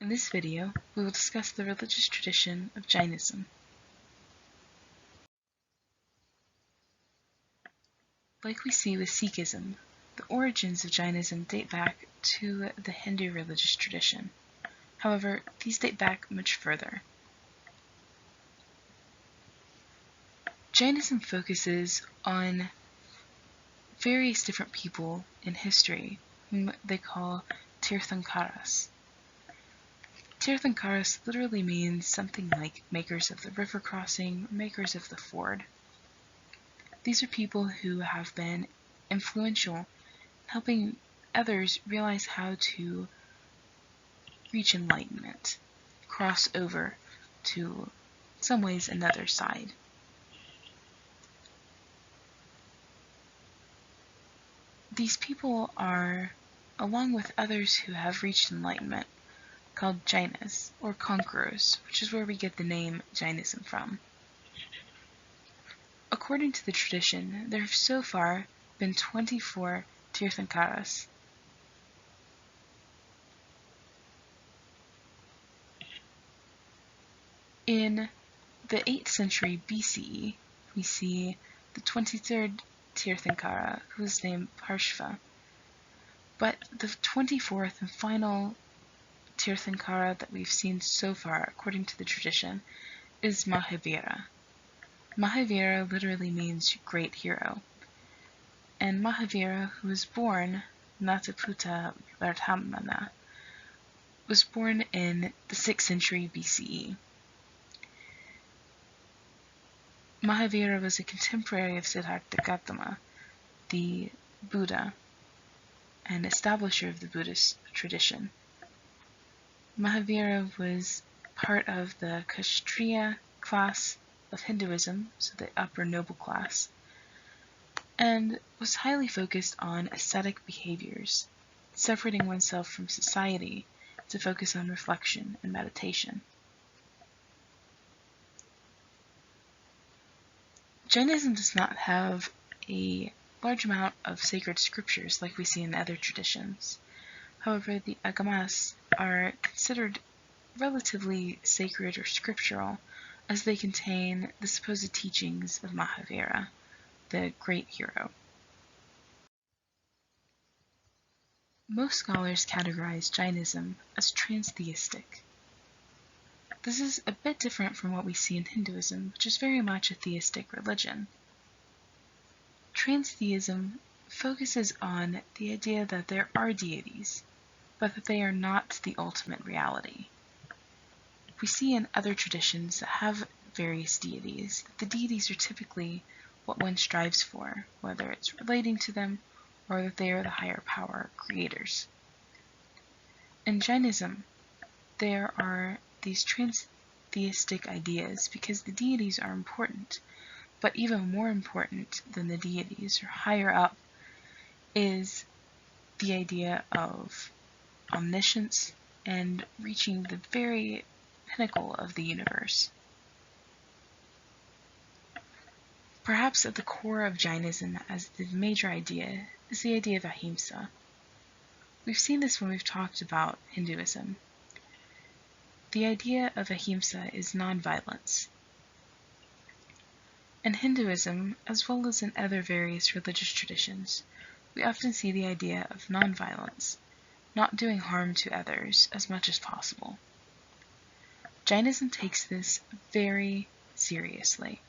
In this video, we will discuss the religious tradition of Jainism. Like we see with Sikhism, the origins of Jainism date back to the Hindu religious tradition. However, these date back much further. Jainism focuses on various different people in history, whom they call Tirthankaras. Tirthankaras literally means something like makers of the river crossing, or makers of the ford. These are people who have been influential in helping others realize how to reach enlightenment, cross over to, in some ways, another side. These people are, along with others who have reached enlightenment, called Jainas, or conquerors, which is where we get the name Jainism from. According to the tradition, there have so far been 24 Tirthankaras. In the 8th century BCE, we see the 23rd Tirthankara, who is named Parshva. But the 24th and final Tirthankara that we've seen so far, according to the tradition, is Mahavira. Mahavira literally means great hero. And Mahavira, who was born Nataputa Vardhamana, was born in the 6th century BCE. Mahavira was a contemporary of Siddhartha Gautama, the Buddha, and establisher of the Buddhist tradition. Mahavira was part of the Kshatriya class of Hinduism, so the upper noble class, and was highly focused on ascetic behaviors, separating oneself from society to focus on reflection and meditation. Jainism does not have a large amount of sacred scriptures like we see in other traditions. However, the agamas are considered relatively sacred or scriptural, as they contain the supposed teachings of Mahavira, the great hero. Most scholars categorize Jainism as transtheistic. This is a bit different from what we see in Hinduism, which is very much a theistic religion. Transtheism focuses on the idea that there are deities, but that they are not the ultimate reality. We see in other traditions that have various deities that the deities are typically what one strives for, whether it's relating to them or that they are the higher power creators. In Jainism, there are these transtheistic ideas because the deities are important, but even more important than the deities or higher up is the idea of omniscience and reaching the very pinnacle of the universe. Perhaps at the core of Jainism as the major idea is the idea of ahimsa. We've seen this when we've talked about Hinduism. The idea of ahimsa is nonviolence. In Hinduism, as well as in other various religious traditions, we often see the idea of nonviolence, not doing harm to others as much as possible. Jainism takes this very seriously.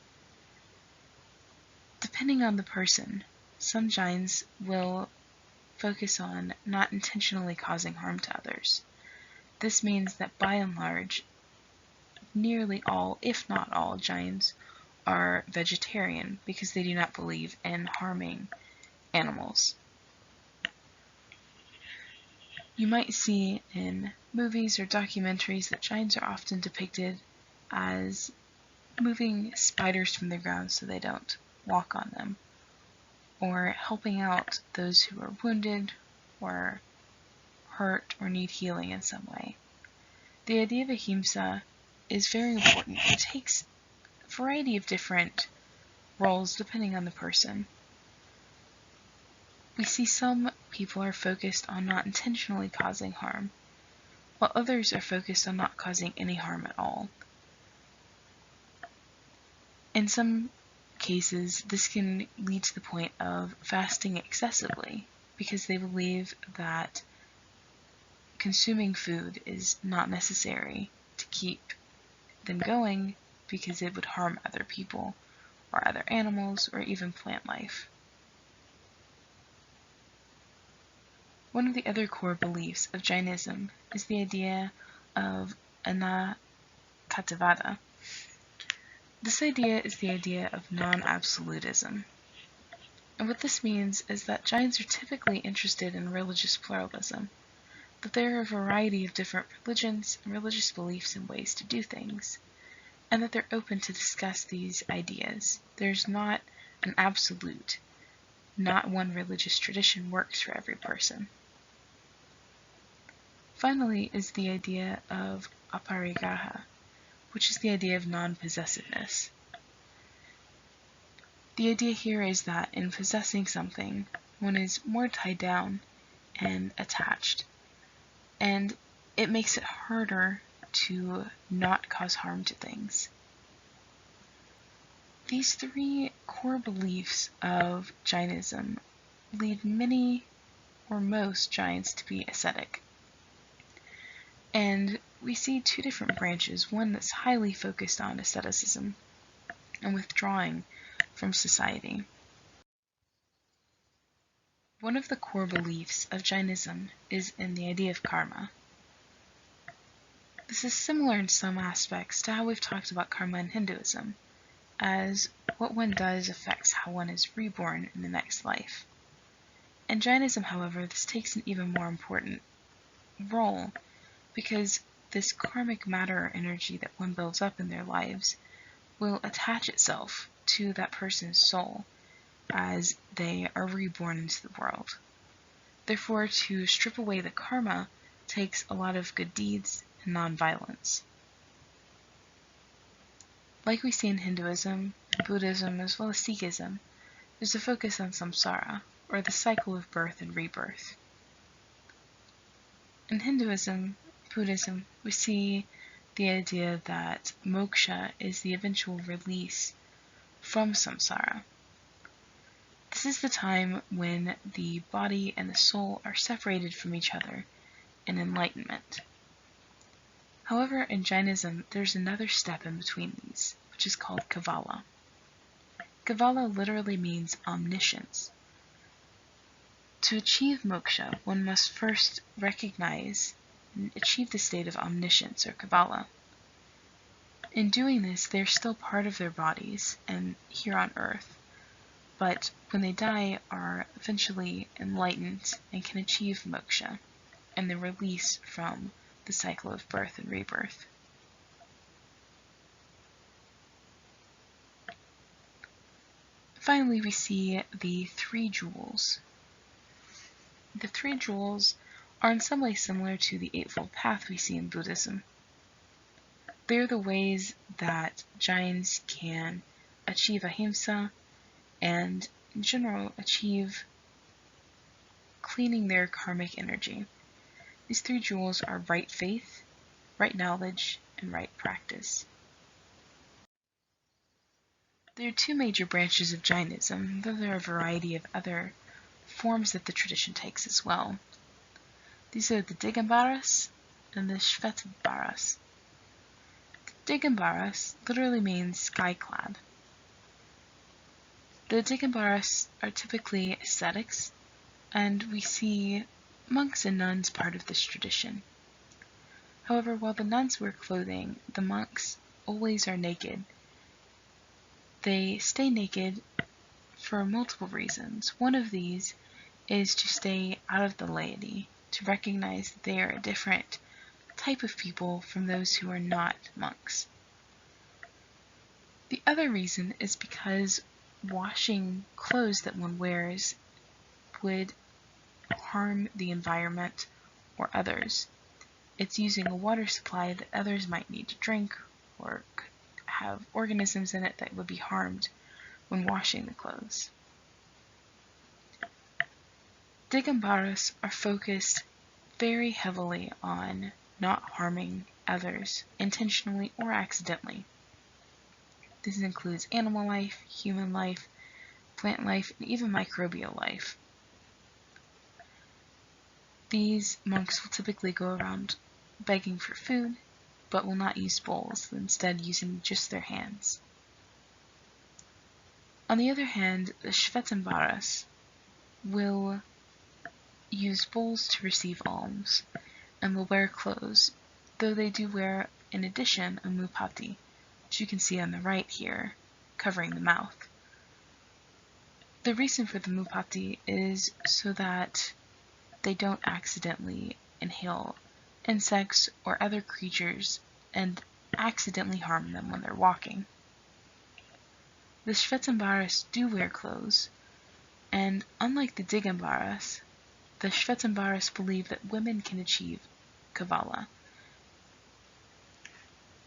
Depending on the person, some Jains will focus on not intentionally causing harm to others. This means that by and large, nearly all, if not all, Jains are vegetarian because they do not believe in harming animals. You might see in movies or documentaries that Jains are often depicted as moving spiders from the ground so they don't walk on them, or helping out those who are wounded or hurt or need healing in some way. The idea of ahimsa is very important. It takes a variety of different roles depending on the person. We see some people are focused on not intentionally causing harm, while others are focused on not causing any harm at all. In some cases, this can lead to the point of fasting excessively because they believe that consuming food is not necessary to keep them going because it would harm other people or other animals or even plant life. One of the other core beliefs of Jainism is the idea of anakatavada. This idea is the idea of non-absolutism. And what this means is that Jains are typically interested in religious pluralism, that there are a variety of different religions and religious beliefs and ways to do things, and that they're open to discuss these ideas. There's not an absolute. Not one religious tradition works for every person. Finally is the idea of aparigraha, which is the idea of non-possessiveness. The idea here is that in possessing something, one is more tied down and attached, and it makes it harder to not cause harm to things. These three core beliefs of Jainism lead many or most Jains to be ascetic. And we see two different branches, one that's highly focused on asceticism and withdrawing from society. One of the core beliefs of Jainism is in the idea of karma. This is similar in some aspects to how we've talked about karma in Hinduism, as what one does affects how one is reborn in the next life. In Jainism, however, this takes an even more important role because this karmic matter or energy that one builds up in their lives will attach itself to that person's soul as they are reborn into the world. Therefore, to strip away the karma takes a lot of good deeds and non-violence. Like we see in Hinduism, Buddhism, as well as Sikhism, there's a focus on samsara, or the cycle of birth and rebirth. In Hinduism, Buddhism, we see the idea that moksha is the eventual release from samsara. This is the time when the body and the soul are separated from each other in enlightenment. However, in Jainism, there's another step in between these, which is called Kevala. Kevala literally means omniscience. To achieve moksha, one must first recognize and achieve the state of omniscience, or Kevala. In doing this, they're still part of their bodies and here on earth, but when they die are eventually enlightened and can achieve moksha and the release from the cycle of birth and rebirth. Finally, we see the three jewels. The three jewels are in some way similar to the Eightfold Path we see in Buddhism. They're the ways that Jains can achieve ahimsa and, in general, achieve cleaning their karmic energy. These three jewels are right faith, right knowledge, and right practice. There are two major branches of Jainism, though there are a variety of other forms that the tradition takes as well. These are the Digambaras and the Shvetambaras. Digambaras literally means sky-clad. The Digambaras are typically ascetics, and we see monks and nuns part of this tradition. However, while the nuns wear clothing, the monks always are naked. They stay naked for multiple reasons. One of these is to stay out of the laity, to recognize that they are a different type of people from those who are not monks. The other reason is because washing clothes that one wears would harm the environment or others. It's using a water supply that others might need to drink or could have organisms in it that would be harmed when washing the clothes. Digambaras are focused very heavily on not harming others, intentionally or accidentally. This includes animal life, human life, plant life, and even microbial life. These monks will typically go around begging for food, but will not use bowls, instead using just their hands. On the other hand, the Shvetambaras will use bowls to receive alms, and will wear clothes, though they do wear, in addition, a mupati, which you can see on the right here, covering the mouth. The reason for the mupati is so that they don't accidentally inhale insects or other creatures and accidentally harm them when they're walking. The Shvetambaras do wear clothes, and unlike the Digambaras, the Shvetambaras believe that women can achieve Kavala.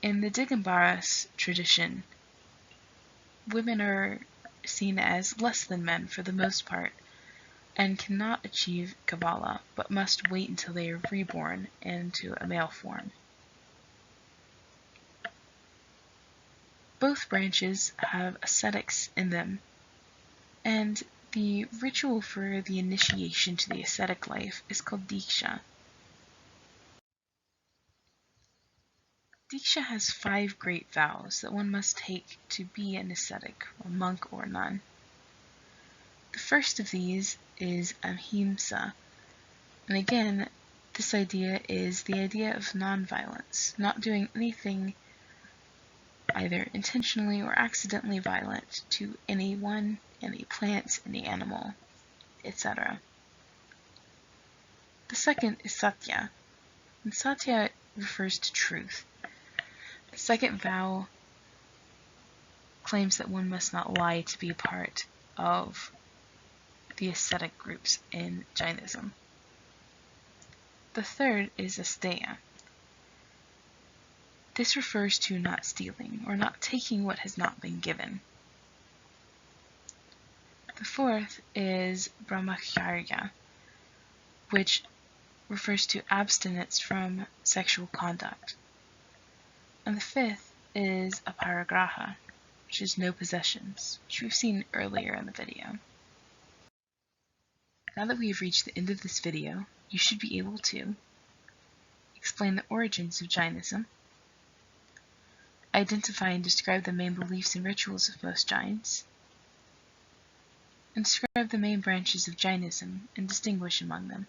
In the Digambaras tradition, women are seen as less than men for the most part, and cannot achieve Kabbalah, but must wait until they are reborn into a male form. Both branches have ascetics in them, and the ritual for the initiation to the ascetic life is called Diksha. Diksha has 5 great vows that one must take to be an ascetic, or monk or nun. The first of these is Ahimsa, and again, this idea is the idea of nonviolence, not doing anything either intentionally or accidentally violent to anyone, any plant, any animal, etc. The second is Satya, and Satya refers to truth. The second vow claims that one must not lie to be a part of the ascetic groups in Jainism. The third is Asteya. This refers to not stealing, or not taking what has not been given. The fourth is Brahmacharya, which refers to abstinence from sexual conduct. And the fifth is Aparigraha, which is no possessions, which we've seen earlier in the video. Now that we have reached the end of this video, you should be able to explain the origins of Jainism, identify and describe the main beliefs and rituals of most Jains, and describe the main branches of Jainism and distinguish among them.